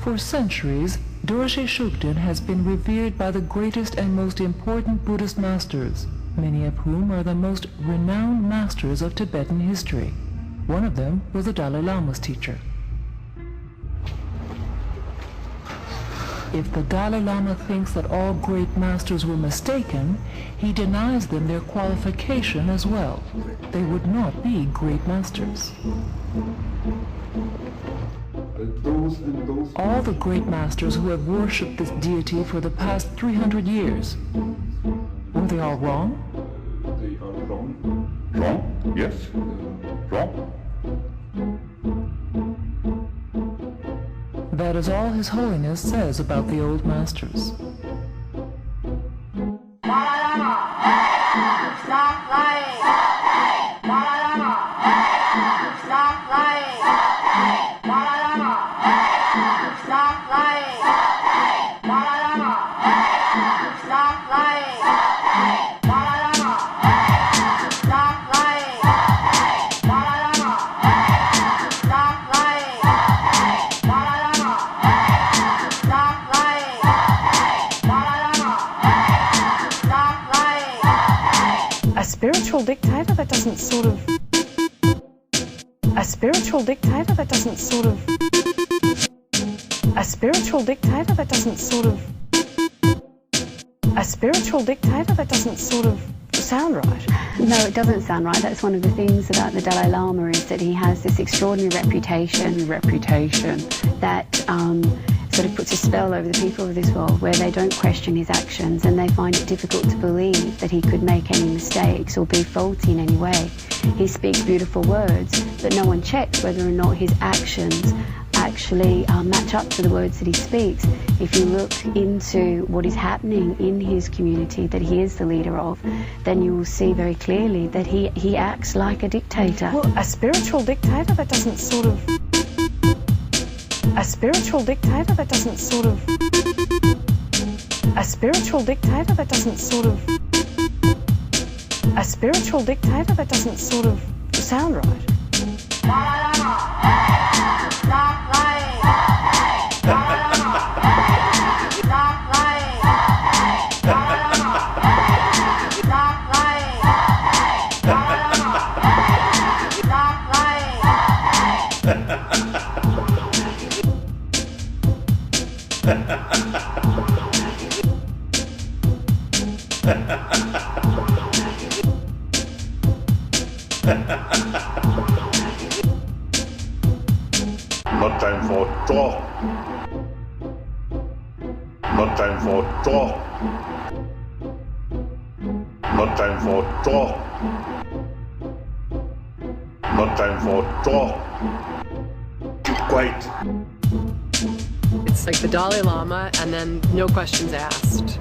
For centuries, Dorje Shugden has been revered by the greatest and most important Buddhist masters, many of whom are the most renowned masters of Tibetan history. One of them was the Dalai Lama's teacher. If the Dalai Lama thinks that all great masters were mistaken, he denies them their qualification as well. They would not be great masters. All the great masters who have worshipped this deity for the past 300 years, were they all wrong? They are wrong. Wrong? Yes. Wrong. That is all His Holiness says about the old masters. Dalai Lama! Stop lying! Dalai Lama! Stop lying! Dalai Lama! Stop lying! Dalai Lama! Stop lying! Dalai Lama! Stop lying! Dalai Lama! Stop lying! Dalai Lama! Stop lying! Dalai Lama! Stop lying! A spiritual dictator that doesn't sort of... A spiritual dictator that doesn't sort of... A spiritual dictator that doesn't sort of... A spiritual dictator that doesn't sort of sound right. No, it doesn't sound right. That's one of the things about the Dalai Lama, is that he has this extraordinary reputation that sort of puts a spell over the people of this world, where they don't question his actions and they find it difficult to believe that he could make any mistakes or be faulty in any way. He speaks beautiful words, but no one checks whether or not his actions actually match up to the words that he speaks. If you look into what is happening in his community that he is the leader of, then you will see very clearly that he acts like a dictator. Well, a spiritual dictator that doesn't sort of... A spiritual dictator that doesn't sort of... A spiritual dictator that doesn't sort of... A spiritual dictator that doesn't sort of sound right. Dalai Lama! Stop lying! Dalai Lama! Stop lying! Dalai Lama! Stop lying! Dalai Lama! Stop lying! Not time for talk. Not time for talk. Not time for talk. Not time for talk. Keep quiet. It's like the Dalai Lama and then no questions asked.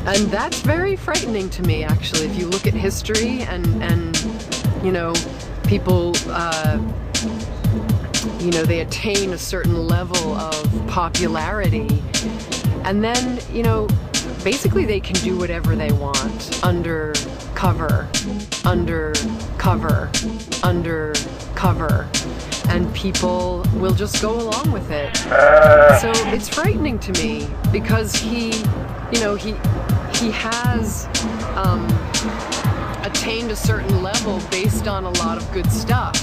And that's very frightening to me, actually, if you look at history and you know, people, you know, they attain a certain level of popularity, and then, you know, basically they can do whatever they want under cover, and people will just go along with it. So it's frightening to me, because he, you know, he has attained a certain level based on a lot of good stuff.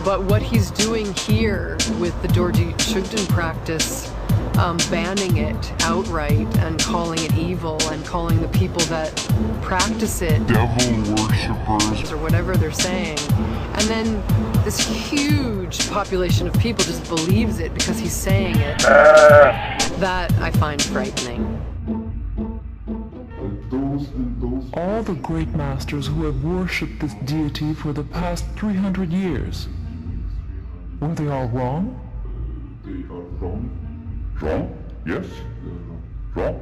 But what he's doing here with the dorje shugden practice, banning it outright and calling it evil and calling the people that practice it devil worshippers or whatever they're saying, and then this huge population of people just believes it because he's saying it, that I find frightening. All the great masters who have worshipped this deity for the past 300 years, were they all wrong? They are wrong. Wrong? Yes. Wrong.